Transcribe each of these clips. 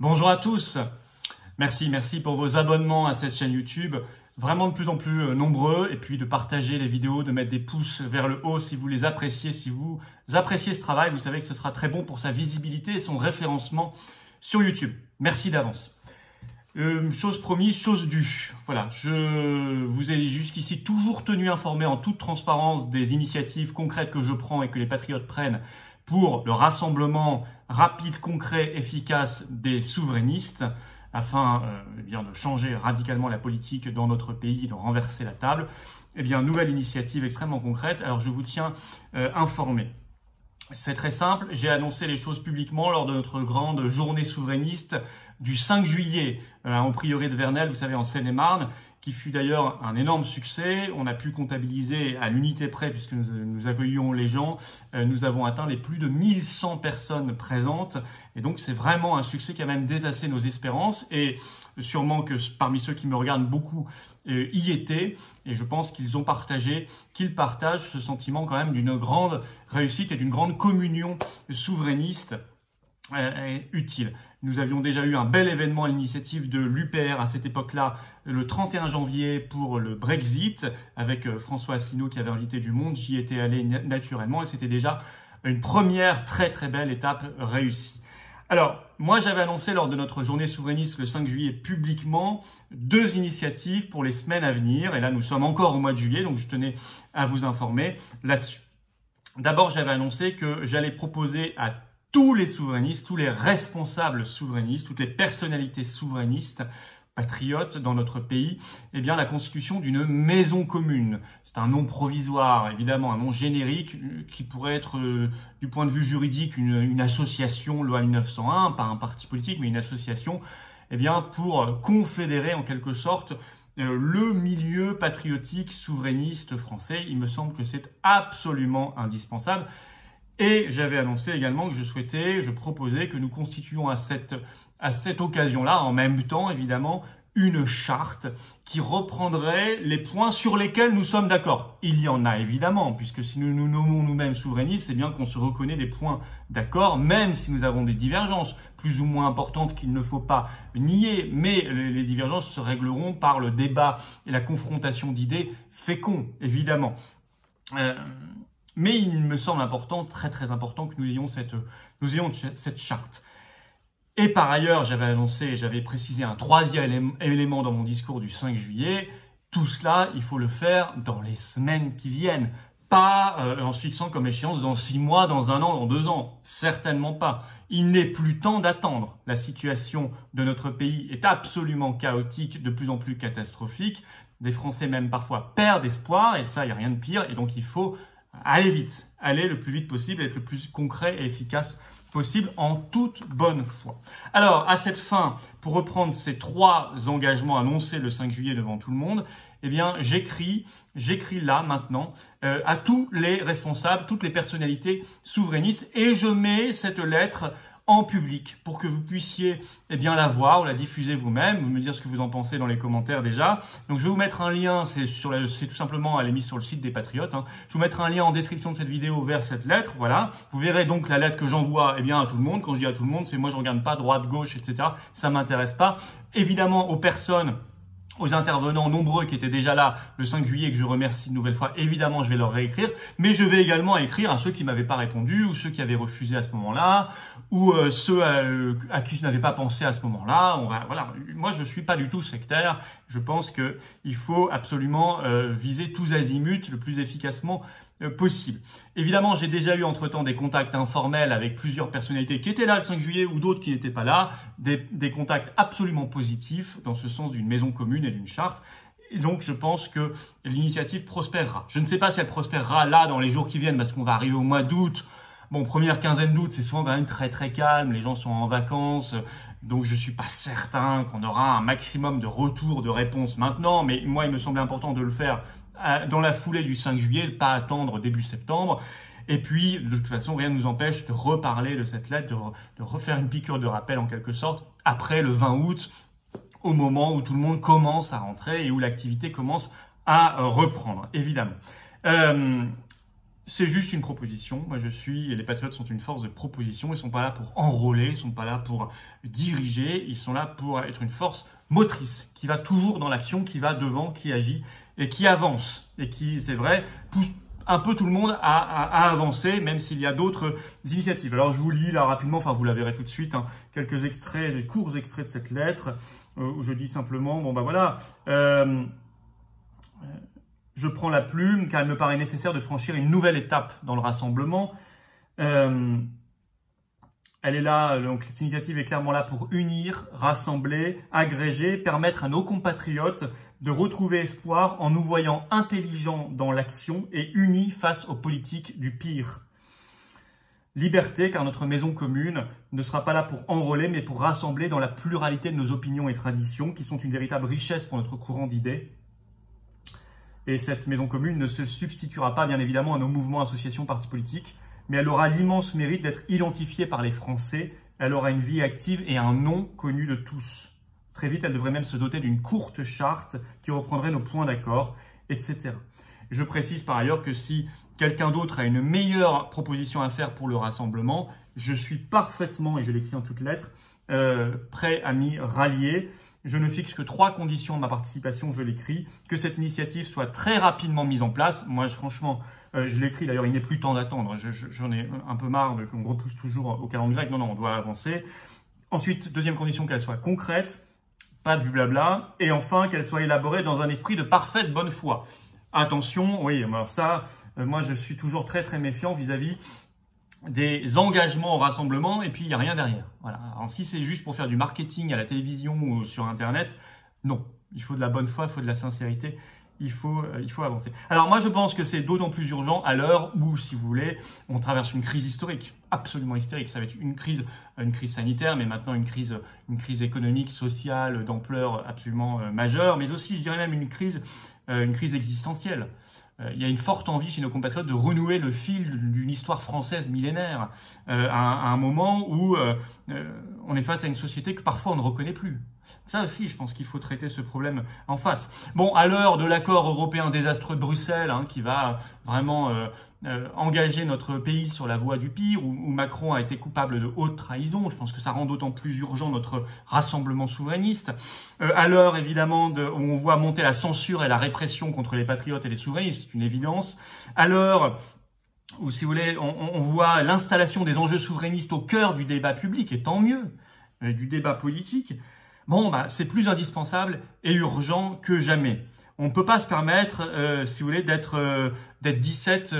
Bonjour à tous. Merci pour vos abonnements à cette chaîne YouTube. Vraiment de plus en plus nombreux. Et puis de partager les vidéos, de mettre des pouces vers le haut si vous les appréciez. Si vous appréciez ce travail, vous savez que ce sera très bon pour sa visibilité et son référencement sur YouTube. Merci d'avance. Chose promise, chose due. Voilà, je vous ai jusqu'ici toujours tenu informé en toute transparence des initiatives concrètes que je prends et que les patriotes prennent pour le rassemblement rapide, concret, efficace des souverainistes afin de changer radicalement la politique dans notre pays, de renverser la table. Nouvelle initiative extrêmement concrète. Alors je vous tiens informé. C'est très simple, j'ai annoncé les choses publiquement lors de notre grande journée souverainiste du 5 juillet au prieuré de Vernelles, vous savez, en Seine-et-Marne, qui fut d'ailleurs un énorme succès. On a pu comptabiliser à l'unité près, puisque nous accueillions les gens, nous avons atteint les plus de 1100 personnes présentes. Et donc c'est vraiment un succès qui a même dépassé nos espérances. Et sûrement que parmi ceux qui me regardent, beaucoup y étaient. Et je pense qu'ils partagent ce sentiment quand même d'une grande réussite et d'une grande communion souverainiste utile. Nous avions déjà eu un bel événement à l'initiative de l'UPR à cette époque-là, le 31 janvier pour le Brexit, avec François Asselineau qui avait invité du monde. J'y étais allé naturellement et c'était déjà une première très belle étape réussie. Alors, moi j'avais annoncé lors de notre journée souverainiste le 5 juillet publiquement 2 initiatives pour les semaines à venir. Et là, nous sommes encore au mois de juillet, donc je tenais à vous informer là-dessus. D'abord, j'avais annoncé que j'allais proposer à tous les souverainistes, tous les responsables souverainistes, toutes les personnalités souverainistes, patriotes dans notre pays, la constitution d'une maison commune. C'est un nom provisoire, évidemment, un nom générique qui pourrait être, du point de vue juridique, une association, loi 1901, pas un parti politique, mais une association, pour confédérer en quelque sorte le milieu patriotique souverainiste français. Il me semble que c'est absolument indispensable. Et j'avais annoncé également que je proposais que nous constituions à cette occasion-là, en même temps, évidemment, une charte qui reprendrait les points sur lesquels nous sommes d'accord. Il y en a évidemment, puisque si nous nous nommons nous-mêmes souverainistes, c'est bien qu'on se reconnaît des points d'accord, même si nous avons des divergences plus ou moins importantes qu'il ne faut pas nier, mais les divergences se régleront par le débat et la confrontation d'idées féconds, évidemment. Mais il me semble important, très important, que nous ayons cette charte. Et par ailleurs, j'avais précisé un troisième élément dans mon discours du 5 juillet. Tout cela, il faut le faire dans les semaines qui viennent. Pas en se fixant comme échéance dans 6 mois, dans 1 an, dans 2 ans. Certainement pas. Il n'est plus temps d'attendre. La situation de notre pays est absolument chaotique, de plus en plus catastrophique. Des Français même parfois perdent espoir, et ça, il n'y a rien de pire. Et donc, il faut aller vite, aller le plus vite possible, être le plus concret et efficace possible en toute bonne foi. Alors, à cette fin, pour reprendre ces 3 engagements annoncés le 5 juillet devant tout le monde, j'écris là maintenant à tous les responsables, toutes les personnalités souverainistes, et je mets cette lettre en public pour que vous puissiez la voir ou la diffuser vous-même, vous me dire ce que vous en pensez dans les commentaires déjà. Donc je vais vous mettre un lien, c'est tout simplement, elle est mise sur le site des Patriotes. Je vais vous mettre un lien en description de cette vidéo vers cette lettre, voilà. Vous verrez donc la lettre que j'envoie à tout le monde. Quand je dis à tout le monde, c'est moi je regarde pas droite, gauche, etc. Ça m'intéresse pas. Évidemment aux personnes, aux intervenants nombreux qui étaient déjà là le 5 juillet et que je remercie une nouvelle fois, évidemment, je vais leur réécrire, mais je vais également écrire à ceux qui m'avaient pas répondu ou ceux qui avaient refusé à ce moment-là ou ceux à qui je n'avais pas pensé à ce moment-là. Voilà, moi je suis pas du tout sectaire. Je pense que il faut absolument viser tous azimuts le plus efficacement possible. Évidemment, j'ai déjà eu entre-temps des contacts informels avec plusieurs personnalités qui étaient là le 5 juillet ou d'autres qui n'étaient pas là, des contacts absolument positifs dans ce sens d'une maison commune et d'une charte. Et donc, je pense que l'initiative prospérera. Je ne sais pas si elle prospérera là dans les jours qui viennent parce qu'on va arriver au mois d'août. Bon, première quinzaine d'août, c'est souvent quand même très calme, les gens sont en vacances, donc je suis pas certain qu'on aura un maximum de retours, de réponses maintenant, mais moi, il me semblait important de le faire dans la foulée du 5 juillet, pas attendre début septembre. Et puis, de toute façon, rien ne nous empêche de reparler de cette lettre, de refaire une piqûre de rappel en quelque sorte, après le 20 août, au moment où tout le monde commence à rentrer et où l'activité commence à reprendre, évidemment. c'est juste une proposition. Moi, les patriotes sont une force de proposition. Ils ne sont pas là pour enrôler, ils ne sont pas là pour diriger. Ils sont là pour être une force motrice qui va toujours dans l'action, qui va devant, qui agit et qui avance. Et qui, c'est vrai, pousse un peu tout le monde à avancer, même s'il y a d'autres initiatives. Alors, je vous lis là rapidement, enfin, vous la verrez tout de suite, hein, quelques extraits, des courts extraits de cette lettre, où je dis simplement, bon, ben voilà, je prends la plume car il me paraît nécessaire de franchir une nouvelle étape dans le rassemblement. Elle est là, donc cette initiative est clairement là pour unir, rassembler, agréger, permettre à nos compatriotes de retrouver espoir en nous voyant intelligents dans l'action et unis face aux politiques du pire. Liberté, car notre maison commune ne sera pas là pour enrôler, mais pour rassembler dans la pluralité de nos opinions et traditions, qui sont une véritable richesse pour notre courant d'idées. Et cette maison commune ne se substituera pas, bien évidemment, à nos mouvements, associations, partis politiques, mais elle aura l'immense mérite d'être identifiée par les Français. Elle aura une vie active et un nom connu de tous. Très vite, elle devrait même se doter d'une courte charte qui reprendrait nos points d'accord, etc. Je précise par ailleurs que si quelqu'un d'autre a une meilleure proposition à faire pour le rassemblement, je suis parfaitement, et je l'écris en toutes lettres, prêt à m'y rallier. Je ne fixe que 3 conditions de ma participation, je l'écris, que cette initiative soit très rapidement mise en place. Moi, franchement, je l'écris, d'ailleurs, il n'est plus temps d'attendre. J'en ai un peu marre qu'on repousse toujours au calendrier grec. Non, on doit avancer. Ensuite, deuxième condition, qu'elle soit concrète, pas du blabla. Et enfin, qu'elle soit élaborée dans un esprit de parfaite bonne foi. Attention, oui, alors ça, moi, je suis toujours très, très méfiant vis-à-vis des engagements au rassemblement et puis il n'y a rien derrière. Voilà. Alors, si c'est juste pour faire du marketing à la télévision ou sur Internet, non. Il faut de la bonne foi, il faut de la sincérité, il faut avancer. Alors moi, je pense que c'est d'autant plus urgent à l'heure où, si vous voulez, on traverse une crise historique, absolument historique. Ça va être une crise sanitaire, mais maintenant une crise économique, sociale, d'ampleur absolument majeure, mais aussi, je dirais même, une crise existentielle. Il y a une forte envie chez nos compatriotes de renouer le fil d'une histoire française millénaire à un moment où on est face à une société que parfois on ne reconnaît plus. Ça aussi, je pense qu'il faut traiter ce problème en face. Bon, à l'heure de l'accord européen désastreux de Bruxelles, hein, qui va vraiment engager notre pays sur la voie du pire, où Macron a été coupable de haute trahison. Je pense que ça rend d'autant plus urgent notre rassemblement souverainiste. À l'heure, évidemment, où on voit monter la censure et la répression contre les patriotes et les souverainistes, c'est une évidence. À l'heure où, si vous voulez, on voit l'installation des enjeux souverainistes au cœur du débat public, et tant mieux, du débat politique, bon, bah, c'est plus indispensable et urgent que jamais. On ne peut pas se permettre, si vous voulez, d'être 17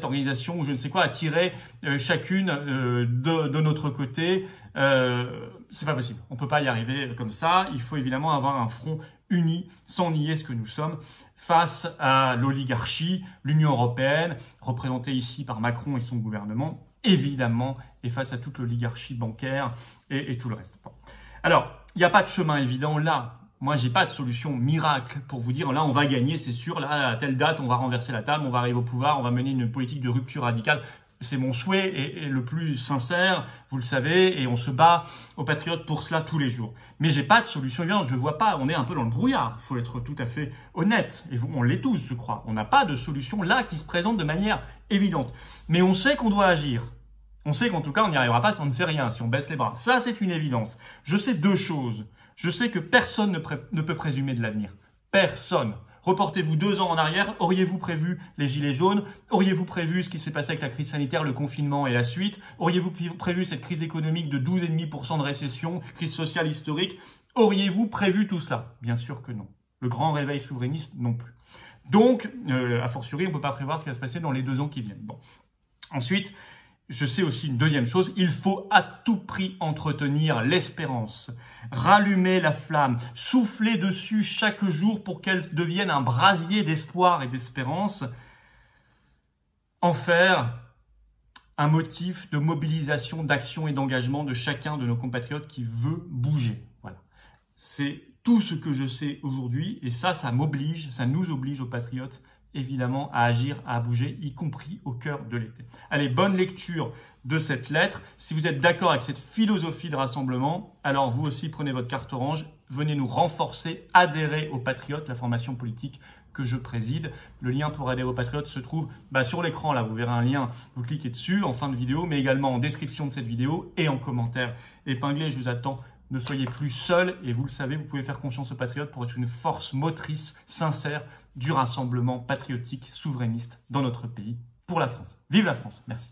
organisations ou je ne sais quoi, à tirer chacune de notre côté. C'est pas possible. On ne peut pas y arriver comme ça. Il faut évidemment avoir un front uni, sans nier ce que nous sommes, face à l'oligarchie, l'Union européenne, représentée ici par Macron et son gouvernement, évidemment, et face à toute l'oligarchie bancaire et tout le reste. Bon. Alors, il n'y a pas de chemin évident là. Moi, j'ai pas de solution miracle pour vous dire, là, on va gagner, c'est sûr, là, à telle date, on va renverser la table, on va arriver au pouvoir, on va mener une politique de rupture radicale. C'est mon souhait et le plus sincère, vous le savez, et on se bat aux patriotes pour cela tous les jours. Mais j'ai pas de solution évidente, je vois pas, on est un peu dans le brouillard, il faut être tout à fait honnête, et on l'est tous, je crois. On n'a pas de solution là qui se présente de manière évidente. Mais on sait qu'on doit agir. On sait qu'en tout cas, on n'y arrivera pas si on ne fait rien, si on baisse les bras. Ça, c'est une évidence. Je sais 2 choses. Je sais que personne ne peut présumer de l'avenir. Personne. Reportez-vous 2 ans en arrière. Auriez-vous prévu les gilets jaunes? Auriez-vous prévu ce qui s'est passé avec la crise sanitaire, le confinement et la suite? Auriez-vous prévu cette crise économique de 12,5% de récession, crise sociale historique? Auriez-vous prévu tout cela? Bien sûr que non. Le grand réveil souverainiste non plus. Donc, a fortiori, on ne peut pas prévoir ce qui va se passer dans les 2 ans qui viennent. Bon. Ensuite, je sais aussi une deuxième chose, il faut à tout prix entretenir l'espérance, rallumer la flamme, souffler dessus chaque jour pour qu'elle devienne un brasier d'espoir et d'espérance, en faire un motif de mobilisation, d'action et d'engagement de chacun de nos compatriotes qui veut bouger. Voilà. C'est tout ce que je sais aujourd'hui et ça m'oblige, ça nous oblige aux patriotes évidemment à agir, à bouger, y compris au cœur de l'été. Allez, bonne lecture de cette lettre. Si vous êtes d'accord avec cette philosophie de rassemblement, alors vous aussi prenez votre carte orange, venez nous renforcer, adhérez aux Patriotes, la formation politique que je préside. Le lien pour adhérer aux Patriotes se trouve sur l'écran, là, vous verrez un lien, vous cliquez dessus en fin de vidéo, mais également en description de cette vidéo et en commentaire épinglé. Je vous attends. Ne soyez plus seul et vous le savez, vous pouvez faire confiance aux Patriotes pour être une force motrice sincère du rassemblement patriotique souverainiste dans notre pays pour la France. Vive la France! Merci.